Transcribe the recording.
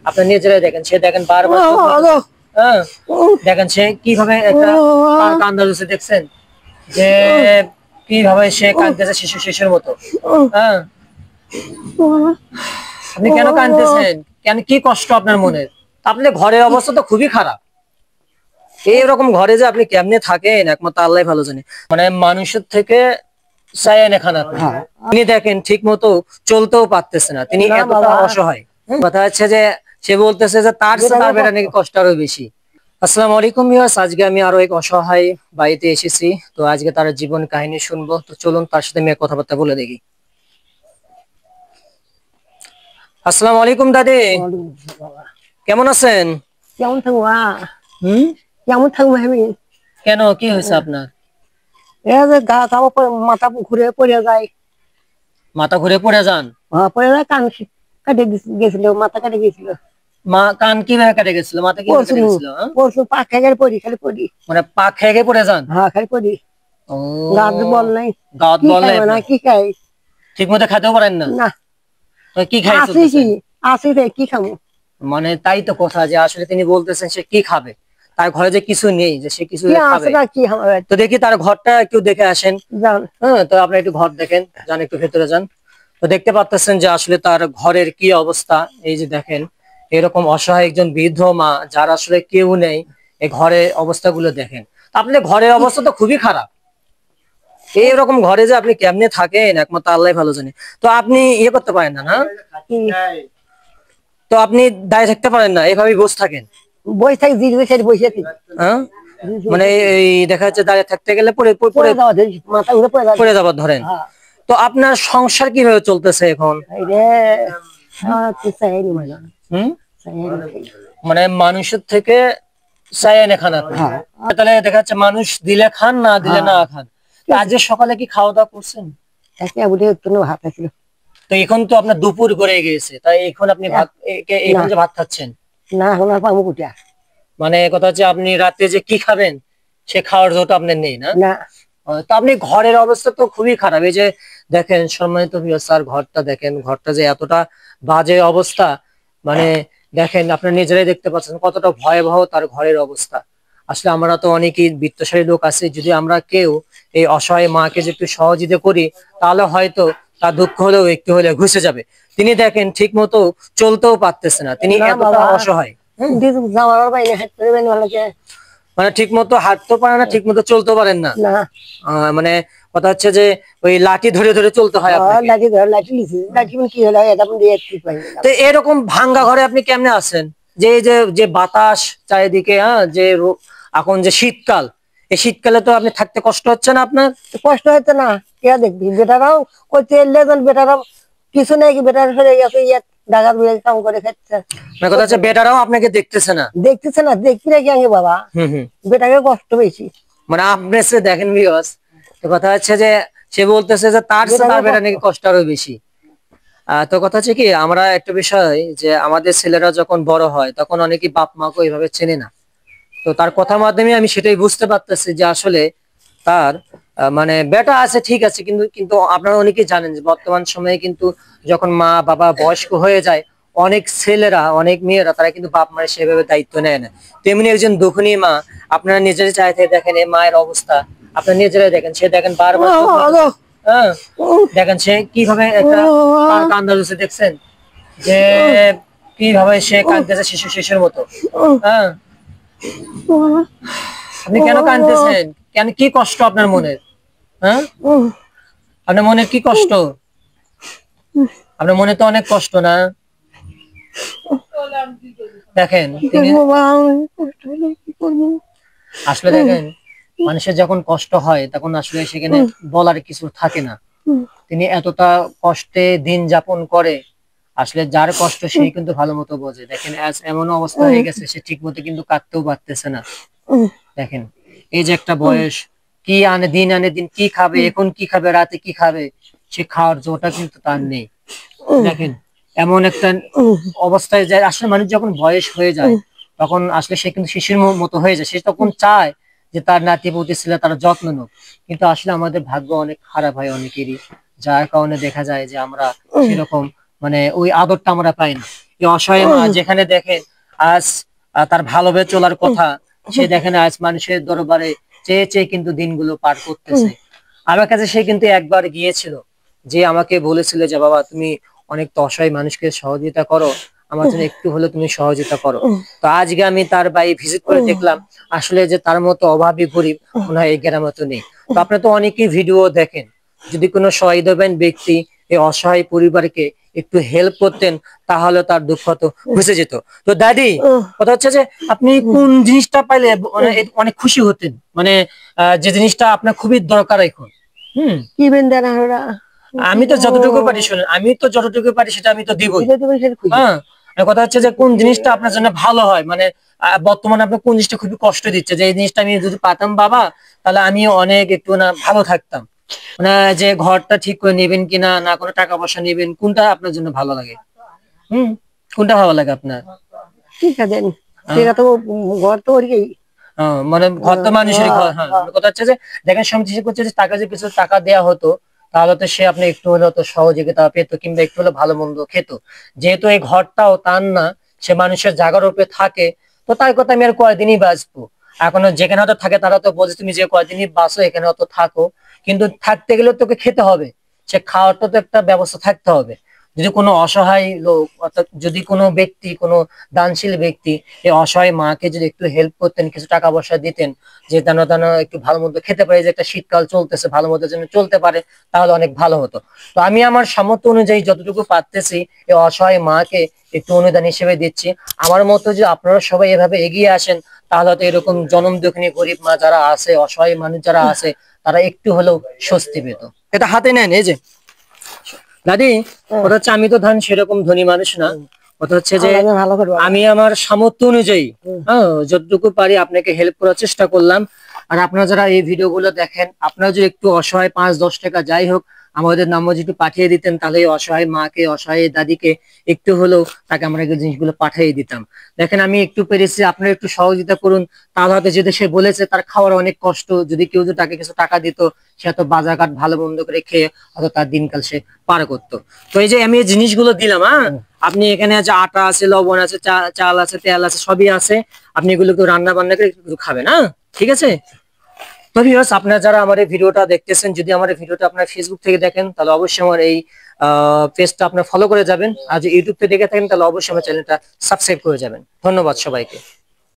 আপনার নিজেরাই দেখেন, সে দেখেন বারবার হ্যাঁ দেখেন সে কিভাবে একটা কান্দা দিচ্ছে, দেখছেন যে কিভাবে সে কাঁদতেছে শিশুর মতো। হ্যাঁ, আপনি কেন কাঁদতেছেন? কেন, কি কষ্ট আপনার মনের? আপনার ঘরের অবস্থা তো খুবই খারাপ। এইরকম ঘরে যে আপনি কেমনে থাকেন একমাত্র আল্লাহ ভালো জানে। মানে মানুষের থেকে তিনি দেখেন ঠিক মতো চলতেও পারতেছে না, তিনি এতটা অসহায়। কথা হচ্ছে যে সে বলতেছে যে তার বেটা নাকি কষ্ট আরো বেশি। আসসালামু আলাইকুম ভিউয়ার্স, আজকে আমি আরো এক অসহায় বাড়িতে এসেছি। তো আজকে তার জীবন কাহিনী শুনবো, তো চলুন তার সাথে আমি কথাবার্তা বলে দেখি। আসসালামু আলাইকুম দাদি, কেমন আছেন? কেমন থাকবো? কেমন থাকবো আমি? কেন, কি হয়েছে আপনার? মাথা ঘুরে পড়ে যায়। মাথা ঘুরে পড়ে যান? পড়ে যায়, কান কাটে গেছিল, মাথা কাটে গেছিল। মা কান কিভাবে কেটে গেছিল, মাথা কিভাবে কেটে গেছিল? পরশু পা খেয়ে পড়ি, খালি পড়ি। মানে পা খেয়ে পড়ে যান? হ্যাঁ, খালি পড়ি। ও, গাছ বল নাই, গাছ বল নাই না, কি খাই? ঠিক মতো খেতেও পারেন না? না। কি খাই? আসি রে, কি খাবো? মানে তাই তো কথা, যে আসলে তিনি বলতেছেন সে কি খাবে, তার ঘরে যে কিছু নেই যে সে কিছু খাবে। তো দেখি তার ঘরটা একটু দেখে আসেন। হ্যাঁ, তো আপনি একটু ঘর দেখেন, যান একটু ভেতরে যান। তো দেখতে পাচ্ছেন যে আসলে তার ঘরের কি অবস্থা। এই যে দেখেন, এরকম অসহায় একজন বৃদ্ধ মা যার আসলে কেউ নেই, এই ঘরের অবস্থাগুলো দেখেন। আপনাদের ঘরের অবস্থা তো খুবই খারাপ। এইরকম ঘরে যে আপনি কেমনে থাকেন একমাত্র আল্লাহ ভালো জানে। তো আপনি ইয়ে করতে পারেন না, না? তো আপনি দাঁড়িয়ে থাকতে পারেন না, এভাবেই বসে থাকেন? বসে থাকি, বসে থাকি। হ্যাঁ, মানে এই দেখা যাচ্ছে দাঁড়িয়ে থাকতে গেলে পড়ে যাবার ধরেন। তো আপনার সংসার কিভাবে চলতেছে এখন? মানে মানুষের থেকে চাইনে খানা, তাহলে দেখা যাচ্ছে মানুষ দিলে খান, না দিলে না খান। আজকে সকালে কি খাওয়া দাওয়া করছেন? ভাত ছিল। তো এখন তো আপনার দুপুর গড়ে গিয়েছে, তাই এখন আপনি ভাত, এখন যে ভাত খাচ্ছেন না, এখন আর পাবো কোথা? মানে কথা হচ্ছে আপনি রাতে যে কি খাবেন সে খাওয়ার জোট আপনার নেই, না? তো আপনি ঘরের অবস্থা তো খুবই খারাপ। এই যে দেখেন সম্মানিত ভিউয়ার্স, স্যার ঘরটা দেখেন, ঘরটা যে এতটা বাজে অবস্থা, মানে দেখেন আপনারা নিজেরাই দেখতে পাচ্ছেন কতটা ভয়াবহ তার ঘরের অবস্থা। আসলে আমরা তো অনেকেই বিত্তশালী লোক আছে, যদি আমরা কেউ এই অসহায় মাকে যে একটু সহযোগিতা করি, তাহলে হয়তো তার দুঃখ হলেও একটু হলে ঘুষে যাবে। তিনি দেখেন ঠিক মতো চলতেও পারতেছে না, তিনি এতটা অসহায়। মানে ঠিক মতো হাঁটতেও পারে না, ঠিক মতো চলতেও পারেন না। মানে কথা হচ্ছে যে ওই লাঠি ধরে ধরে চলতে হয়। তো এরকম ভাঙ্গা ঘরে আপনি কেমনে আছেন? যে যে বাতাস চারিদিকে, যে এখন যে শীতকাল, এই শীতকালে তো আপনি থাকতে কষ্ট হচ্ছে না? আপনার কষ্ট হচ্ছে না? কে দেখবি? বেটারাও করছে, বেটারাও কিছু নেই, বেটার ফেলে গেছে, কাম করে খাচ্ছে। কথা হচ্ছে বেটারাও আপনাকে দেখতেছে না? দেখতেছে না, দেখবি নাকি আগে বাবা? বেটাকে কষ্ট বেশি। মানে আপনি দেখেন ভিউয়ার্স, তো কথা হচ্ছে যে সে বলতেছে যে তার বেটা নাকি কষ্ট আরো বেশি। তো কথা হচ্ছে কি, আমরা একটা বিষয় যে আমাদের ছেলেরা যখন বড় হয় তখন অনেকেই বাপ মাকে ওইভাবে চেনে না। তো তার কথার মাধ্যমে আমি সেটাই বুঝতে পারতেছি যে আসলে তার মানে বেটা আছে ঠিক আছে, কিন্তু কিন্তু আপনারা অনেকেই জানেন যে বর্তমান সময়ে কিন্তু যখন মা বাবা বয়স্ক হয়ে যায়, অনেক ছেলেরা অনেক মেয়েরা তারা কিন্তু বাপ মায়ের সেভাবে দায়িত্ব নেয় না। তেমনি একজন দুঃখিনী মা, আপনারা নিজেরাই চাইতে দেখেন এই মায়ের অবস্থা, আপনারা নিজেরাই দেখেন, সে দেখেন বারবার দেখেন সে কিভাবে একটা কান্দা দিচ্ছে, দেখছেন যে কিভাবে সে কাঁদতেছে শিশুর মতো। হ্যাঁ, আপনি কেন কাঁদতেছেন? কেন, কি কষ্ট আপনার মনের? হ্যাঁ, আপনার মনে কি কষ্ট? আপনার মনে তো অনেক কষ্ট, না? দেখেন আসলে দেখেন মানুষের যখন কষ্ট হয় তখন আসলে সেখানে বলার কিছু থাকে না। তিনি এতটা কষ্টে দিন যাপন করে, আসলে যার কষ্ট সেই কিন্তু ভালো মতো বোঝে। দেখেন এমন অবস্থা হয়ে গেছে, সে ঠিক মতো কিন্তু কাঁদতেও পারতেছে না। দেখেন এই যে একটা বয়স, কি আনে দিন কি খাবে, এখন কি খাবে, রাতে কি খাবে, সে খাওয়ার জোটা কিন্তু তার নেই। দেখেন এমন একটা অবস্থায় যায়, আসলে মানুষ যখন বয়স হয়ে যায় তখন আসলে সে কিন্তু শিশুর মতো হয়ে যায়। সে তখন চায় যে তার নাতি পুতি ছেলে তারা যত্ন নোক, কিন্তু আসলে আমাদের ভাগ্য অনেক খারাপ হয় অনেকেরই, যার কারণে দেখা যায় যে আমরা সেরকম মানে ওই আদরটা আমরা পাই না। এই অসহায় মা যেখানে দেখেন আজ তার ভালোভাবে চলার কথা, সে দেখেন আজ মানুষের দরবারে চেয়ে চেয়ে কিন্তু দিনগুলো পার করতেছে। আমার কাছে সে কিন্তু একবার গিয়েছিল, যে আমাকে বলেছিল যে বাবা তুমি অনেক তো অসহায় মানুষকে সহযোগিতা করো, আমার জন্য একটু হলে তুমি সহযোগিতা করো। তো আজকে আমি তার বাড়ি ভিজিট করে দেখলাম আসলে যে তার মতো অভাবী গরিব মনে হয় এই গ্রামে তো নেই। তো আপনি তো অনেকেই ভিডিও দেখেন, যদি কোনো সহৃদয়বান ব্যক্তি এই অসহায় পরিবারকে একটু হেল্প করতেন তাহলে তার দুঃখ তো ঘুচে যেত। তো দাদি, কথা হচ্ছে যে আপনি কোন জিনিসটা পাইলে অনেক খুশি হতেন, মানে যে জিনিসটা আপনার খুবই দরকার এখন? কি বেন্দানা ওরা আমি তো যতটুকু পারি শুনেন, আমি তো যতটুকু পারি সেটা আমি তো দিবই। দিলে তুমি সেটা খুশি। হ্যাঁ, আর কথা হচ্ছে যে কোন জিনিসটা আপনার জন্য ভালো হয়, মানে বর্তমানে আপনার কোন জিনিসটা খুবই কষ্ট দিচ্ছে, যে এই জিনিসটা আমি যদি পাতাম বাবা তাহলে আমি অনেক একটু না ভালো থাকতাম, মানে যে ঘরটা ঠিক করে নেবেন কিনা, না কোনো টাকা পয়সা নেবেন, কোনটা আপনার জন্য ভালো লাগে? কোনটা ভালো লাগে আপনার? ঠিক আছে, সেটা তো ঘর তো ওরই। মানে ঘর তো মানুষেরই ঘর। হ্যাঁ, কথা হচ্ছে যে দেখেন সমিতি করছে যে টাকা যে কিছু টাকা দেওয়া হতো তাহলে তো সে আপনি একটু হলেও তো সহযোগিতা পেত, কিংবা একটু হলেও ভালো মন্দ খেত। যেহেতু এই ঘরটাও তার না, সে মানুষের জায়গার উপরে থাকে, তো তার কথা আমি আর কয়দিনই বাঁচবো। এখনো যেখানে হয়তো থাকে তারা তো বলছে তুমি যে কয়দিনই বাঁচো এখানে হয়তো থাকো, কিন্তু থাকতে গেলে তোকে খেতে হবে, সে খাওয়ারটা তো একটা ব্যবস্থা থাকতে হবে। যদি কোনো অসহায় লোক, অর্থাৎ যদি কোনো ব্যক্তি, কোনো দানশীল ব্যক্তি এই অসহায় মাকে যদি একটু হেল্প করতেন, কিছু টাকা পয়সা দিতেন, যে যেন যেন একটু ভালো মতো খেতে পারে, যে একটা শীতকাল চলতেছে ভালো মতো যেন চলতে পারে, তাহলে অনেক ভালো হতো। তো আমি আমার সামর্থ্য অনুযায়ী যতটুকু পারতেছি এই অসহায় মাকে একটু অনুদান হিসেবে দিচ্ছি। আমার মতো যে আপনারা সবাই এভাবে এগিয়ে আসেন তাহলে তো এরকম জনম দুঃখিনী গরিব মা যারা আছে, অসহায় মানুষ যারা আছে, তারা একটু হলেও স্বস্তি পেত। এটা হাতে নেন, এই যে দাদি, কথা হচ্ছে আমি তো সেরকম ধনী মানুষ না, কথা হচ্ছে যে ভালো করবো। আমি আমার সামর্থ্য অনুযায়ী যতটুকু পারি আপনাকে হেল্প করার চেষ্টা করলাম। আর আপনারা যারা এই ভিডিও গুলো দেখেন, আপনারা যদি একটু অসহায় 5-10 টাকা যাই হোক আমাদের নাম্বার যদি একটু পাঠিয়ে দিতেন, তাহলে এই অসহায় মাকে, অসহায় দাদিকে একটু হলেও তাকে আমরা এই জিনিসগুলো পাঠিয়ে দিতাম। দেখেন আমি একটু পেরেছি, আপনারা একটু সহযোগিতা করুন। তাহলে হয়তো যদি সে বলেছে তার খাওয়ার অনেক কষ্ট, যদি কেউ যদি তাকে কিছু টাকা দিত, সে তো বাজারঘাট ভালো মন্দ করে খেয়ে হয়তো তার দিনকাল সে পার করতো। তো এই যে আমি এই জিনিসগুলো দিলাম, আপনি এখানে আছে আটা আছে, লবণ আছে, চাল আছে, তেল আছে, সবই আছে, আপনি এগুলোকে রান্না বান্না করে একটু খাবেন। ঠিক আছে? তো ভিউয়ার্স, আপনারা যারা আমার এই ভিডিওটা দেখতেছেন, যদি আমার এই ভিডিওটা আপনার ফেসবুক থেকে দেখেন তাহলে অবশ্যই আমার এই পেজটা আপনার ফলো করে যাবেন, আর যদি ইউটিউব থেকে দেখে থাকেন তাহলে অবশ্যই আমার চ্যানেলটা সাবস্ক্রাইব করে যাবেন। ধন্যবাদ সবাইকে।